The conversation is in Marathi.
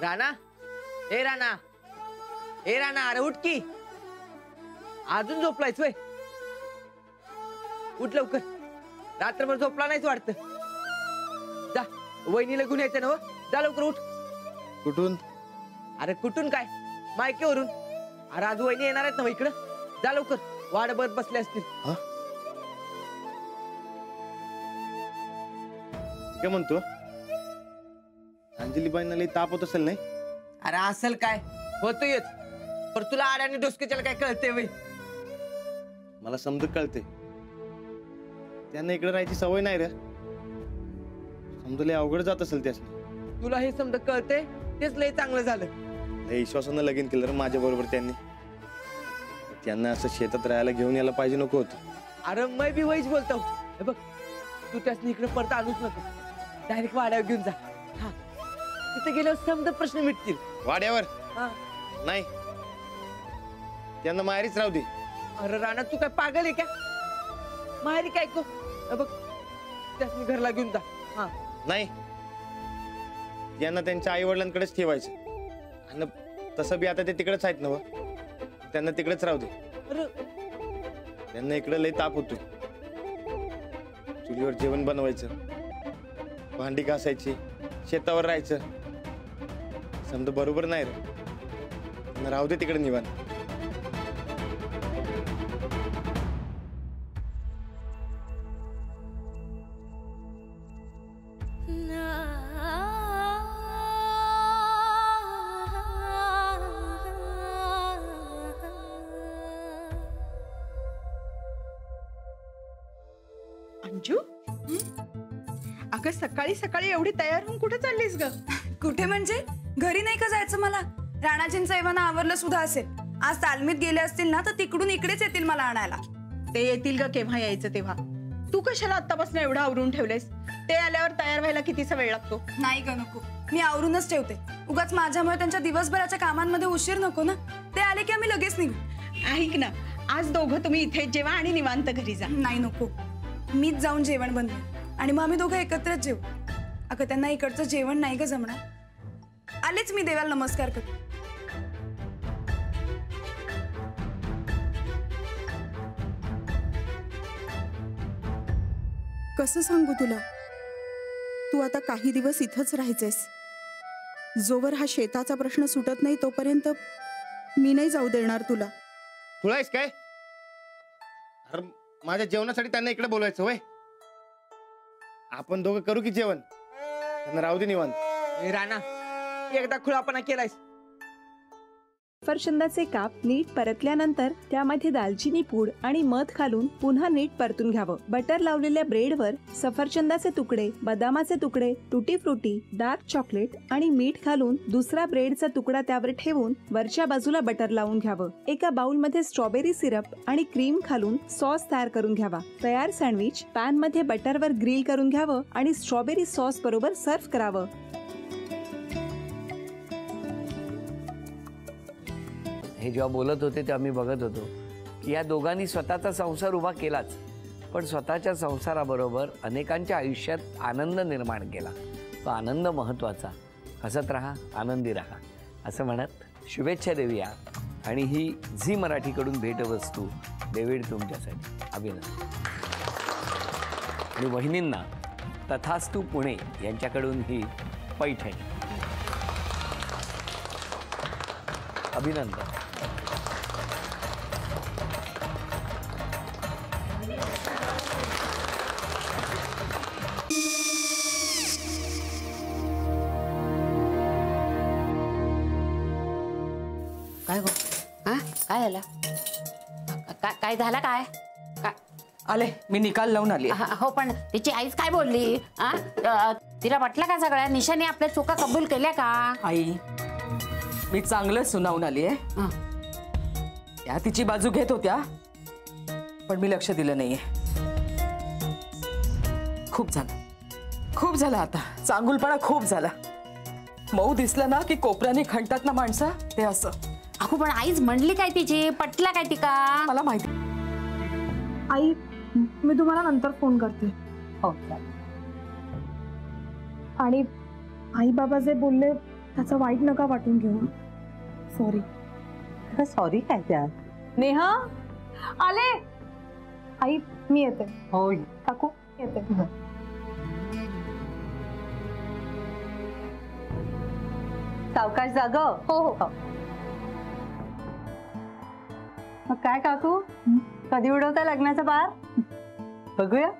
राणा, ए राणा, ए राणा, अरे उठ की. अजून झोपलायच वय? उठ लवकर, रात्रभर झोपला नाहीच वाटतं. जा वहिनीला घेऊन यायचं ना, जा लवकर उठ. कुठून? अरे कुठून काय, मायकेवरून. अरे आज वहिनी येणार आहेत ना इकडं, जा लवकर, वाट बघत बसले असतील. काय म्हणतो? अंजलीबाईंना लई ताप होत असेल नाही? अरे असेल काय, होतोयच. पर तुला आड्याने डोसक्याला काय कळते वय? मला समजून कळते, त्यांना इकडे राहायची सवय नाही रे. समजून लई अवघड जात असेल त्यासनी. तुला हे समजा कळते, तेच लय चांगलं झालं. लई विश्वासानं लगीन केलं रे माझ्या बरोबर त्यांनी. त्यांना असं शेतात राहायला घेऊन यायला पाहिजे नको होतं. अरे मैं भी वहीच बोलतो. हे बघ, तू त्यासनी इकडे परत आणूच नको, डायरेक्ट वाड्यावर घेऊन जा. हा, तिथे गेल्यावर समजा प्रश्न मिटतील. वाड्यावर हा. नाही, त्यांना माहेरीच राहू दे. अरे राणा, तू काय पागल आहे का? माहेरी काय को? हे बघ, त्यासनी घरला घेऊन जा. हा. नाही, यांना त्यांच्या आई वडिलांकडेच ठेवायचं. आणि तसं बी आता ते तिकडेच आहेत ना, त्यांना तिकडेच राहू दे. अरे त्यांना इकडे लई ताप होतोय. चुलीवर जेवण बनवायचं, भांडी घासायची, शेतावर राहायचं. समजा बरोबर नाही रे, राहू दे तिकडे निवांत. अंजू, अगं सकाळी सकाळी एवढी तयार होऊन कुठे चाललीस ग? कुठे म्हणजे? घरी नाही का जायचं मला? राणाजींचं एव्हाना आवरलं सुद्धा असेल. आज तालमीत गेले असतील ना, तर तिकडून इकडेच येतील मला आणायला. ते येतील ग केव्हा यायचं तेव्हा. तू कशाला आतापासून एवढं आवरून ठेवलेस? ते आल्यावर तयार व्हायला कितीसा वेळ लागतो? नाही ग, नको. मी आवरूनच ठेवते. उगाच माझ्यामुळे त्यांच्या दिवसभराच्या कामांमध्ये उशीर नको ना. ते आले की आम्ही लगेच निघू. ऐक ना, आज दोघं तुम्ही इथे जेवा आणि निवांत घरी जा. नाही, नको. मीच जाऊन जेवण बनवे आणि मग आम्ही दोघं एकत्रच जेवू. अगं त्यांना इकडचं जेवण नाही ग जमणार. आलेच मी देवाला नमस्कार करते. कसं सांगू तुला? तू आता काही दिवस इथंच राहायचेस. जोवर हा शेताचा प्रश्न सुटत नाही तोपर्यंत मी नाही जाऊ देणार तुला. तुला आहेस काय? अरे माझ्या जेवणासाठी त्यांना इकडे बोलवायचं होय? आपण दोघं करू की जेवण? त्यांना राहू दे निवांत. ए राणा, एकदा खुळापणा केलायस. सफरचंदाचे काप नीट परतल्यानंतर त्यामध्ये दालचिनी पूड आणि मध घालून पुन्हा नीट परतून घ्यावं. बटर लावलेल्या ब्रेडवर सफरचंदाचे तुकडे, बदामाचे तुकडे, टुटी फ्रुटी, डार्क चॉकलेट आणि मीठ घालून दुसरा ब्रेडचा तुकडा त्यावर ठेवून वरच्या बाजूला बटर लावून घ्यावं. एका बाउलमध्ये स्ट्रॉबेरी सिरप आणि क्रीम घालून सॉस तयार करून घ्यावा. तयार सँडविच पॅन मध्ये बटरवर ग्रिल करून घ्यावं आणि स्ट्रॉबेरी सॉस बरोबर सर्व्ह करावं. हे जेव्हा बोलत होते तेव्हा मी बघत होतो की या दोघांनी स्वतःचा संसार उभा केलाच, पण स्वतःच्या संसाराबरोबर अनेकांच्या आयुष्यात आनंद निर्माण केला. तो आनंद महत्त्वाचा. हसत राहा, आनंदी राहा असं म्हणत शुभेच्छा देऊया. आणि ही झी मराठीकडून भेटवस्तू डेव्हिड तुमच्यासाठी. अभिनंदन. आणि वहिनींना तथास्तू पुणे यांच्याकडून ही पैठणी. अभिनंदन. काय गो? हा, काय झालं? काय झालं? काय आले, मी निकाल लावून आली. हो, पण तिची आईच काय बोलली? तिला वाटलं का सगळ्या निशाने आपल्या चुका कबूल केल्या का? आई, मी चांगलं सुनावून आली आहे. त्या तिची बाजू घेत होत्या, पण मी लक्ष दिलं नाहीये. खूप झालं आता. चांगुलपणा खूप झाला. मऊ दिसलं ना की कोपऱ्याने खणतात ना माणसं, ते असं. अहो, पण आईच म्हणली काय तिची? पटला काय ती का? मला माहिती. आई, मी तुम्हाला नंतर फोन करते. हो. आणि आई बाबा जे बोलले त्याचं वाईट नका वाटून घेऊ. सॉरी. सॉरी काय त्यात? नेहा आले. आई मी येते. होय काकू येते. सावकाश जाग. हो हो. मग काय काकू, कधी उडवता लग्नाचा बार? बघूया.